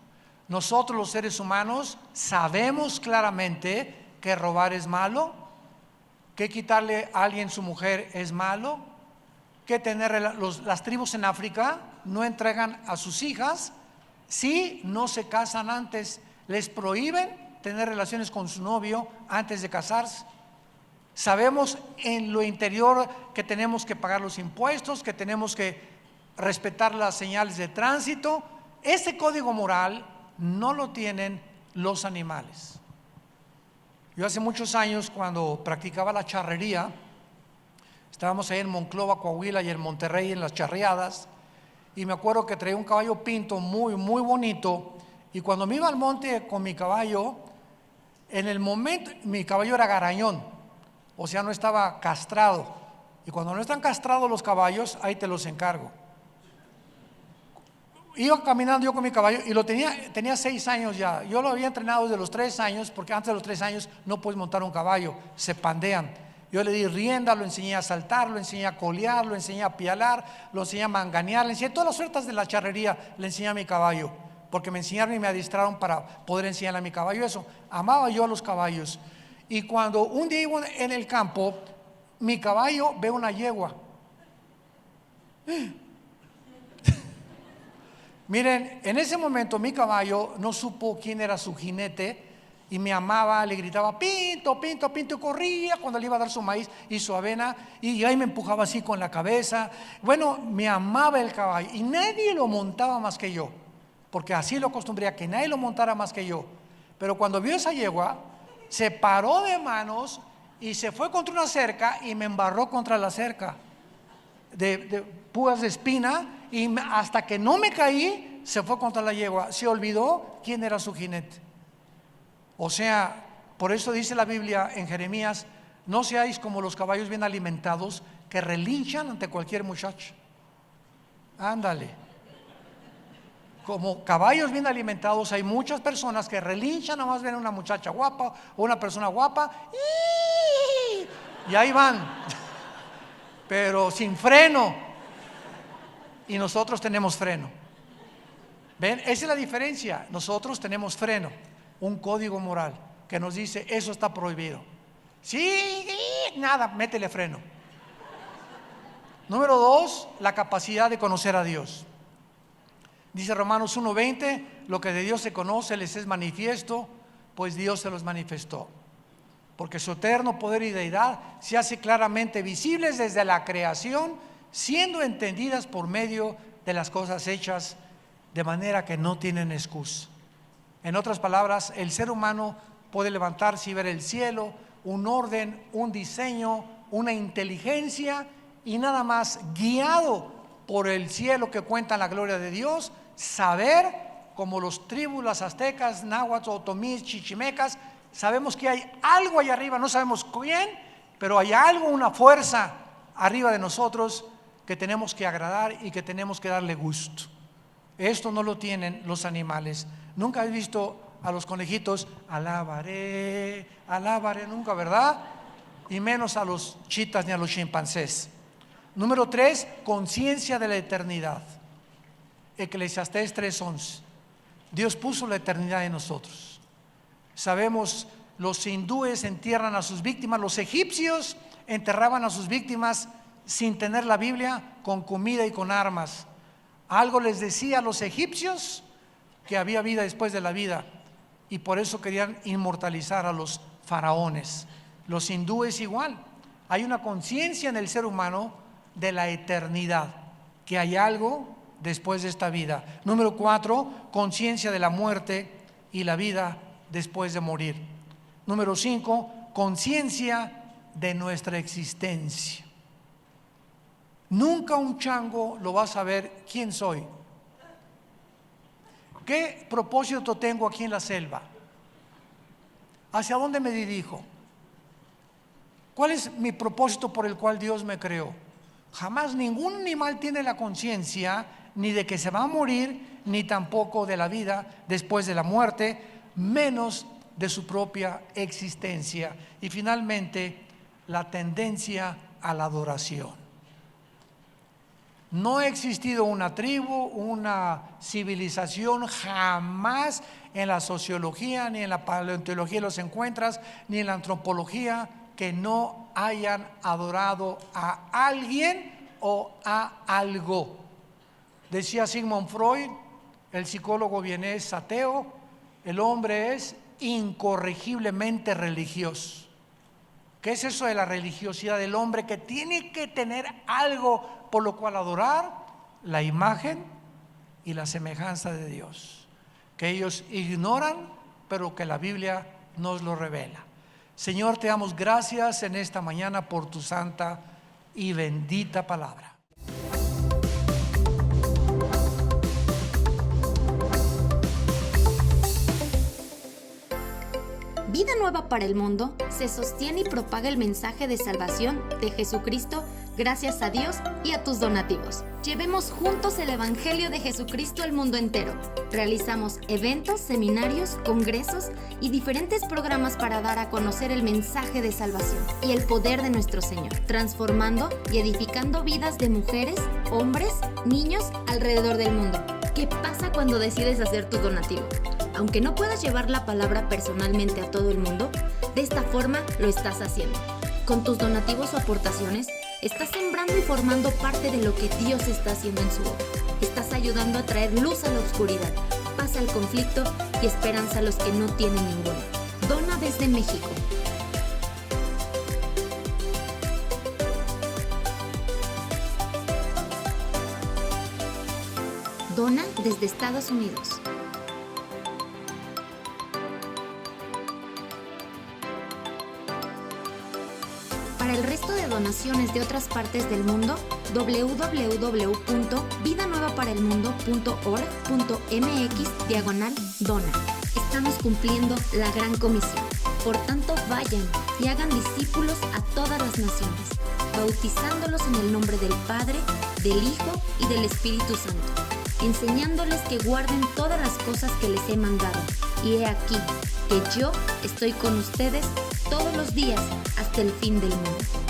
Nosotros, los seres humanos, sabemos claramente que robar es malo, que quitarle a alguien su mujer es malo, que las tribus en África no entregan a sus hijas si no se casan antes. Les prohíben tener relaciones con su novio antes de casarse. Sabemos en lo interior que tenemos que pagar los impuestos, que tenemos que respetar las señales de tránsito. Ese código moral no lo tienen los animales. Yo hace muchos años, cuando practicaba la charrería, estábamos ahí en Monclova, Coahuila, y en Monterrey, en las charreadas, y me acuerdo que traía un caballo pinto muy, muy bonito, y cuando me iba al monte con mi caballo, en el momento, mi caballo era garañón, o sea, no estaba castrado, y cuando no están castrados los caballos, ahí te los encargo. Iba caminando yo con mi caballo y tenía 6 años ya. Yo lo había entrenado desde los 3 años, porque antes de los 3 años no puedes montar un caballo, se pandean. Yo le di rienda, lo enseñé a saltar, lo enseñé a colear, lo enseñé a pialar, lo enseñé a manganear, le enseñé todas las suertes de la charrería, le enseñé a mi caballo, porque me enseñaron y me adiestraron para poder enseñarle a mi caballo eso. Amaba yo a los caballos. Y cuando un día iba en el campo, mi caballo ve una yegua. Miren, en ese momento mi caballo no supo quién era su jinete, y me amaba, le gritaba Pinto, Pinto, Pinto, y corría cuando le iba a dar su maíz y su avena, y ahí me empujaba así con la cabeza. Bueno, me amaba el caballo y nadie lo montaba más que yo, porque así lo acostumbré a que nadie lo montara más que yo. Pero cuando vio esa yegua, se paró de manos y se fue contra una cerca y me embarró contra la cerca de púas de espina, y hasta que no me caí, se fue contra la yegua. Se olvidó quién era su jinete. O sea, por eso dice la Biblia en Jeremías: no seáis como los caballos bien alimentados que relinchan ante cualquier muchacho. Ándale. Como caballos bien alimentados, hay muchas personas que relinchan, nada más ven a una muchacha guapa o una persona guapa y ahí van, pero sin freno. Y nosotros tenemos freno. ¿Ven? Esa es la diferencia. Nosotros tenemos freno, un código moral que nos dice: eso está prohibido. Sí, nada, métele freno. Número 2, la capacidad de conocer a Dios. Dice Romanos 1:20: lo que de Dios se conoce les es manifiesto, pues Dios se los manifestó. Porque su eterno poder y deidad se hace claramente visibles desde la creación, siendo entendidas por medio de las cosas hechas, de manera que no tienen excusa. En otras palabras, el ser humano puede levantarse y ver el cielo, un orden, un diseño, una inteligencia, y nada más guiado por el cielo que cuenta la gloria de Dios, saber, como los tribus, las aztecas, náhuatl, otomís, chichimecas, sabemos que hay algo allá arriba, no sabemos quién, pero hay algo, una fuerza arriba de nosotros que tenemos que agradar y que tenemos que darle gusto. Esto no lo tienen los animales. Nunca he visto a los conejitos alabaré, alabaré, nunca, ¿verdad? Y menos a los chitas ni a los chimpancés. Número 3, conciencia de la eternidad. Eclesiastés 3:11. Dios puso la eternidad en nosotros. Sabemos, los hindúes entierran a sus víctimas, los egipcios enterraban a sus víctimas sin tener la Biblia, con comida y con armas. Algo les decía a los egipcios que había vida después de la vida, y por eso querían inmortalizar a los faraones. Los hindúes igual. Hay una conciencia en el ser humano de la eternidad, que hay algo después de esta vida. Número 4, conciencia de la muerte y la vida después de morir. Número 5, conciencia de nuestra existencia. Nunca un chango lo va a saber quién soy. ¿Qué propósito tengo aquí en la selva? ¿Hacia dónde me dirijo? ¿Cuál es mi propósito por el cual Dios me creó? Jamás ningún animal tiene la conciencia ni de que se va a morir, ni tampoco de la vida después de la muerte, menos de su propia existencia. Y finalmente, la tendencia a la adoración. No ha existido una tribu, una civilización, jamás en la sociología, ni en la paleontología los encuentras, ni en la antropología, que no hayan adorado a alguien o a algo. Decía Sigmund Freud, el psicólogo vienés ateo: el hombre es incorregiblemente religioso. ¿Qué es eso de la religiosidad del hombre? Que tiene que tener algo por lo cual adorar: la imagen y la semejanza de Dios, que ellos ignoran, pero que la Biblia nos lo revela. Señor, te damos gracias en esta mañana por tu santa y bendita palabra. Vida Nueva para el Mundo se sostiene y propaga el mensaje de salvación de Jesucristo gracias a Dios y a tus donativos. Llevemos juntos el Evangelio de Jesucristo al mundo entero. Realizamos eventos, seminarios, congresos y diferentes programas para dar a conocer el mensaje de salvación y el poder de nuestro Señor, transformando y edificando vidas de mujeres, hombres, niños alrededor del mundo. ¿Qué pasa cuando decides hacer tu donativo? Aunque no puedas llevar la palabra personalmente a todo el mundo, de esta forma lo estás haciendo. Con tus donativos o aportaciones, estás sembrando y formando parte de lo que Dios está haciendo en su obra. Estás ayudando a traer luz a la oscuridad, paz al conflicto y esperanza a los que no tienen ninguna. Dona desde México. Dona desde Estados Unidos. Para el resto de donaciones de otras partes del mundo, www.vidanuevaparaelmundo.org.mx/dona. Estamos cumpliendo la gran comisión. Por tanto, vayan y hagan discípulos a todas las naciones, bautizándolos en el nombre del Padre, del Hijo y del Espíritu Santo, enseñándoles que guarden todas las cosas que les he mandado. Y he aquí que yo estoy con ustedes todos los días hasta el fin del mundo.